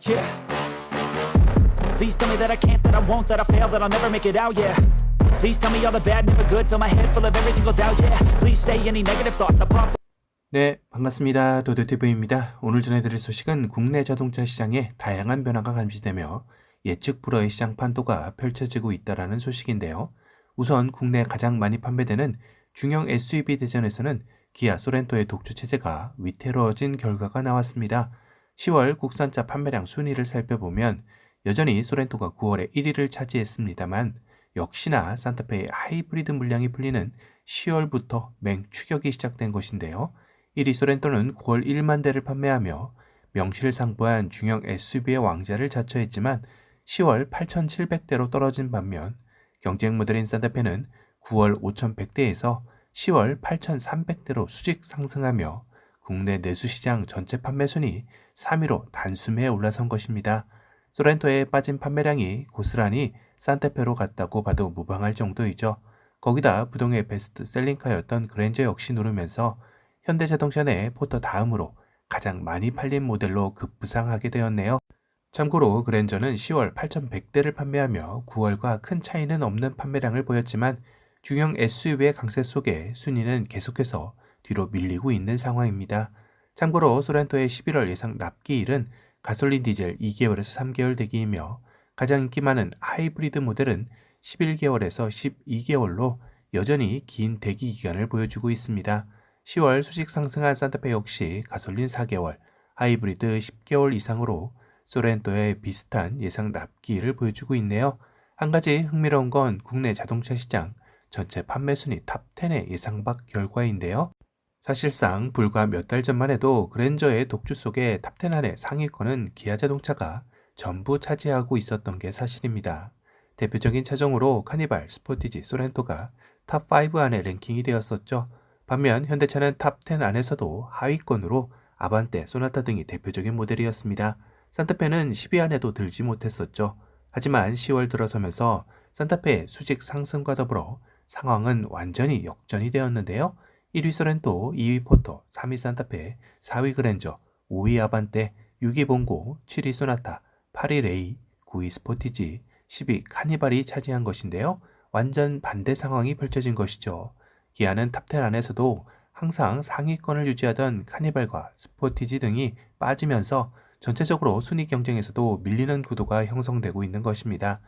Yeah. Please tell me that I can't, that I won't, that I fail, that I'll never make it out, yeah. Please tell me all the bad, never good, fill my head full of every single doubt, yeah. Please say any negative thoughts, I pop. 네, 반갑습니다. 도도TV입니다. 오늘 전해드릴 소식은 국내 자동차 시장에 다양한 변화가 감지되며 예측 불허의 시장 판도가 펼쳐지고 있다는 소식인데요. 우선 국내 가장 많이 판매되는 중형 SUV 대전에서는 기아 소렌토의 독주 체제가 위태로워진 결과가 나왔습니다. 10월 국산차 판매량 순위를 살펴보면 여전히 소렌토가 9월에 1위를 차지했습니다만 역시나 산타페의 하이브리드 물량이 풀리는 10월부터 맹추격이 시작된 것인데요. 1위 소렌토는 9월 1만 대를 판매하며 명실상부한 중형 SUV의 왕자를 자처했지만 10월 8,700대로 떨어진 반면 경쟁 모델인 산타페는 9월 5,100대에서 10월 8,300대로 수직 상승하며 국내 내수시장 전체 판매 순위 3위로 단숨에 올라선 것입니다. 소렌토의 빠진 판매량이 고스란히 산타페로 갔다고 봐도 무방할 정도이죠. 거기다 부동의 베스트 셀링카였던 그랜저 역시 누르면서 현대자동차 내 포터 다음으로 가장 많이 팔린 모델로 급부상하게 되었네요. 참고로 그랜저는 10월 8,100대를 판매하며 9월과 큰 차이는 없는 판매량을 보였지만 중형 SUV의 강세 속에 순위는 계속해서 뒤로 밀리고 있는 상황입니다. 참고로 소렌토의 11월 예상 납기일은 가솔린 디젤 2개월에서 3개월 대기이며 가장 인기 많은 하이브리드 모델은 11개월에서 12개월로 여전히 긴 대기 기간을 보여주고 있습니다. 10월 수직 상승한 산타페 역시 가솔린 4개월, 하이브리드 10개월 이상으로 소렌토의 비슷한 예상 납기일을 보여주고 있네요. 한 가지 흥미로운 건 국내 자동차 시장 전체 판매 순위 탑10의 예상 밖 결과인데요. 사실상 불과 몇 달 전만 해도 그랜저의 독주 속에 탑10 안에 상위권은 기아 자동차가 전부 차지하고 있었던 게 사실입니다. 대표적인 차종으로 카니발, 스포티지, 소렌토가 탑5 안에 랭킹이 되었었죠. 반면 현대차는 탑10 안에서도 하위권으로 아반떼, 소나타 등이 대표적인 모델이었습니다. 산타페는 10위 안에도 들지 못했었죠. 하지만 10월 들어서면서 산타페의 수직 상승과 더불어 상황은 완전히 역전이 되었는데요. 1위 소렌토, 2위 포터, 3위 산타페, 4위 그랜저, 5위 아반떼, 6위 봉고, 7위 소나타, 8위 레이, 9위 스포티지, 10위 카니발이 차지한 것인데요. 완전 반대 상황이 펼쳐진 것이죠. 기아는 탑10 안에서도 항상 상위권을 유지하던 카니발과 스포티지 등이 빠지면서 전체적으로 순위 경쟁에서도 밀리는 구도가 형성되고 있는 것입니다.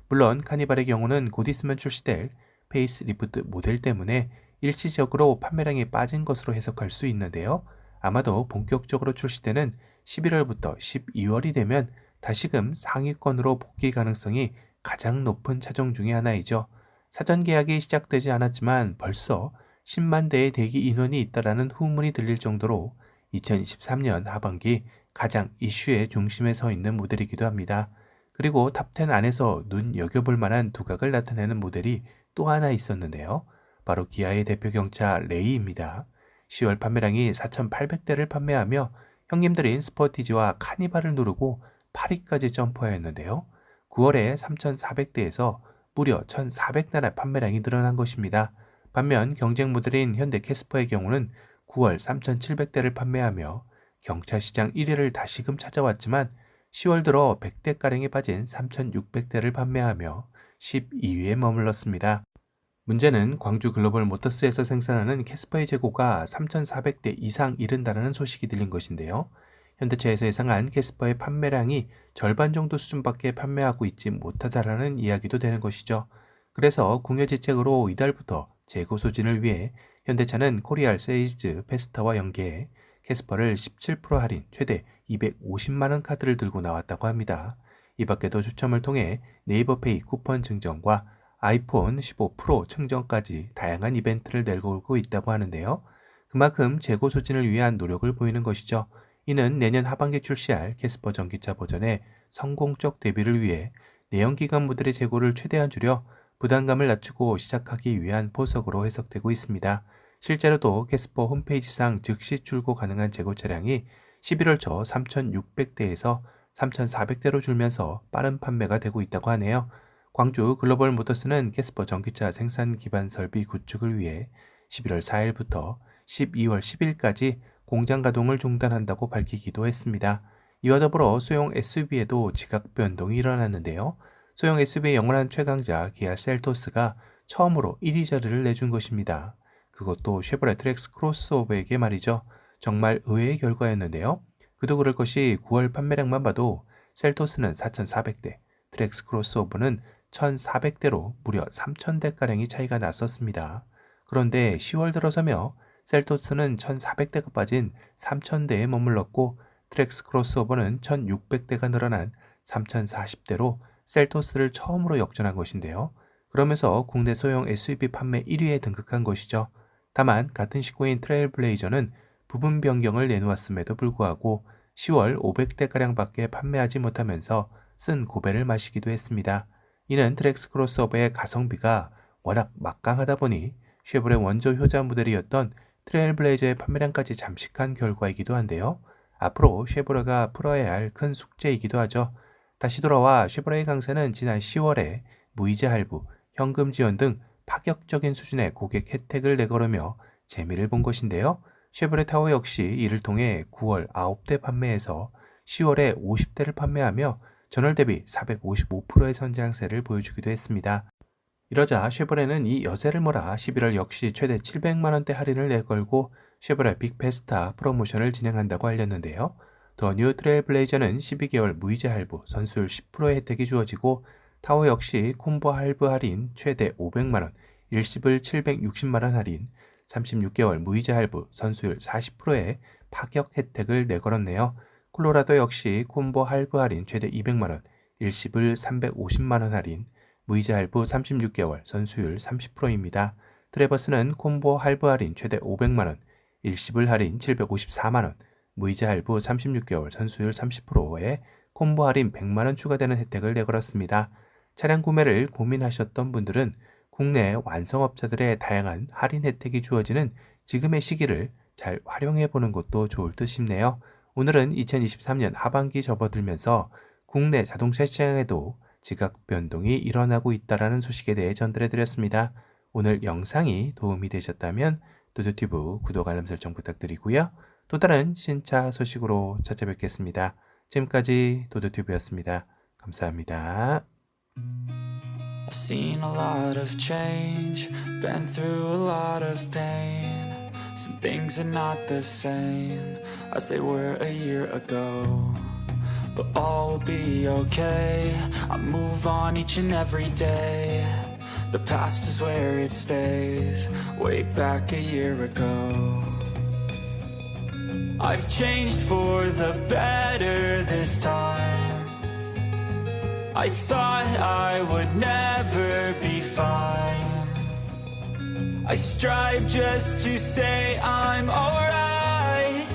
물론 카니발의 경우는 곧 있으면 출시될 페이스 리프트 모델 때문에 일시적으로 판매량이 빠진 것으로 해석할 수 있는데요. 아마도 본격적으로 출시되는 11월부터 12월이 되면 다시금 상위권으로 복귀 가능성이 가장 높은 차종 중의 하나이죠. 사전 계약이 시작되지 않았지만 벌써 10만 대의 대기 인원이 있다라는 후문이 들릴 정도로 2023년 하반기 가장 이슈의 중심에 서 있는 모델이기도 합니다. 그리고 탑10 안에서 눈여겨볼 만한 두각을 나타내는 모델이 또 하나 있었는데요. 바로 기아의 대표 경차 레이입니다. 10월 판매량이 4,800대를 판매하며 형님들인 스포티지와 카니발을 누르고 8위까지 점프하였는데요. 9월에 3,400대에서 무려 1,400대나 판매량이 늘어난 것입니다. 반면 경쟁 모델인 현대 캐스퍼의 경우는 9월 3,700대를 판매하며 경차 시장 1위를 다시금 찾아왔지만 10월 들어 100대가량이 빠진 3,600대를 판매하며 12위에 머물렀습니다. 문제는 광주 글로벌 모터스에서 생산하는 캐스퍼의 재고가 3,400대 이상 이른다는 소식이 들린 것인데요. 현대차에서 예상한 캐스퍼의 판매량이 절반 정도 수준밖에 판매하고 있지 못하다라는 이야기도 되는 것이죠. 그래서 궁여지책으로 이달부터 재고 소진을 위해 현대차는 코리알 세이즈 페스타와 연계해 캐스퍼를 17% 할인 최대 250만원 카드를 들고 나왔다고 합니다. 이 밖에도 추첨을 통해 네이버페이 쿠폰 증정과 아이폰 15 프로 증정까지 다양한 이벤트를 내걸고 있다고 하는데요. 그만큼 재고 소진을 위한 노력을 보이는 것이죠. 이는 내년 하반기 출시할 캐스퍼 전기차 버전의 성공적 데뷔를 위해 내연기관 모델의 재고를 최대한 줄여 부담감을 낮추고 시작하기 위한 보석으로 해석되고 있습니다. 실제로도 캐스퍼 홈페이지상 즉시 출고 가능한 재고 차량이 11월 초 3,600대에서 3,400대로 줄면서 빠른 판매가 되고 있다고 하네요. 광주 글로벌 모터스는 캐스퍼 전기차 생산 기반 설비 구축을 위해 11월 4일부터 12월 10일까지 공장 가동을 중단한다고 밝히기도 했습니다. 이와 더불어 소형 SUV에도 지각 변동이 일어났는데요. 소형 SUV의 영원한 최강자 기아 셀토스가 처음으로 1위 자리를 내준 것입니다. 그것도 쉐보레 트랙스 크로스오버에게 말이죠. 정말 의외의 결과였는데요. 그도 그럴 것이 9월 판매량만 봐도 셀토스는 4,400대, 트랙스 크로스오버는 1,400대로 무려 3,000대가량이 차이가 났었습니다. 그런데 10월 들어서며 셀토스는 1,400대가 빠진 3,000대에 머물렀고 트랙스 크로스오버는 1,600대가 늘어난 3,040대로 셀토스를 처음으로 역전한 것인데요. 그러면서 국내 소형 SUV 판매 1위에 등극한 것이죠. 다만 같은 시기인 트레일블레이저는 부분 변경을 내놓았음에도 불구하고 10월 500대가량밖에 판매하지 못하면서 쓴 고배를 마시기도 했습니다. 이는 트랙스 크로스오버의 가성비가 워낙 막강하다 보니 쉐보레 원조 효자 모델이었던 트레일블레이저의 판매량까지 잠식한 결과이기도 한데요. 앞으로 쉐보레가 풀어야 할 큰 숙제이기도 하죠. 다시 돌아와 쉐보레의 강세는 지난 10월에 무이자 할부, 현금 지원 등 파격적인 수준의 고객 혜택을 내걸으며 재미를 본 것인데요. 쉐보레 타워 역시 이를 통해 9월 9대 판매에서 10월에 50대를 판매하며 전월 대비 455%의 선장세를 보여주기도 했습니다. 이러자 쉐보레는 이 여세를 몰아 11월 역시 최대 700만원대 할인을 내걸고 쉐보레 빅페스타 프로모션을 진행한다고 알렸는데요. 더 뉴 트레일블레이저는 12개월 무이자 할부, 선수율 10%의 혜택이 주어지고 타워 역시 콤보 할부 할인 최대 500만원, 일시불 760만원 할인, 36개월 무이자 할부, 선수율 40%의 파격 혜택을 내걸었네요. 콜로라도 역시 콤보 할부 할인 최대 200만원, 일시불 350만원 할인, 무이자 할부 36개월, 선수율 30%입니다. 트래버스는 콤보 할부 할인 최대 500만원, 일시불 할인 754만원, 무이자 할부 36개월, 선수율 30%에 콤보 할인 100만원 추가되는 혜택을 내걸었습니다. 차량 구매를 고민하셨던 분들은 국내 완성업자들의 다양한 할인 혜택이 주어지는 지금의 시기를 잘 활용해 보는 것도 좋을 듯 싶네요. 오늘은 2023년 하반기 접어들면서 국내 자동차 시장에도 지각 변동이 일어나고 있다는 소식에 대해 전달해 드렸습니다. 오늘 영상이 도움이 되셨다면 도도튜브 구독 알람 설정 부탁드리고요. 또 다른 신차 소식으로 찾아뵙겠습니다. 지금까지 도도튜브였습니다. 감사합니다. I've seen a lot of change, been through a lot of pain. Some things are not the same as they were a year ago. But all will be okay, I move on each and every day. The past is where it stays, way back a year ago. I've changed for the better this time. I thought I would never be fine. I strive just to say I'm alright.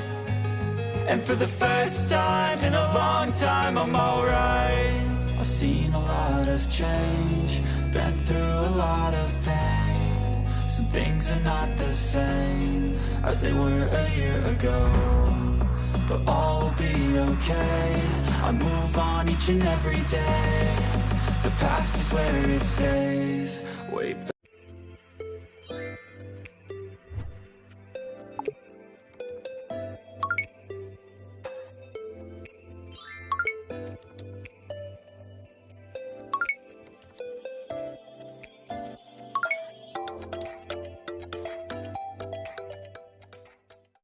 And for the first time in a long time I'm alright. I've seen a lot of change, been through a lot of pain. Some things are not the same as they were a year ago. But all will be okay, I move on each and every day. The past is where it stays, way back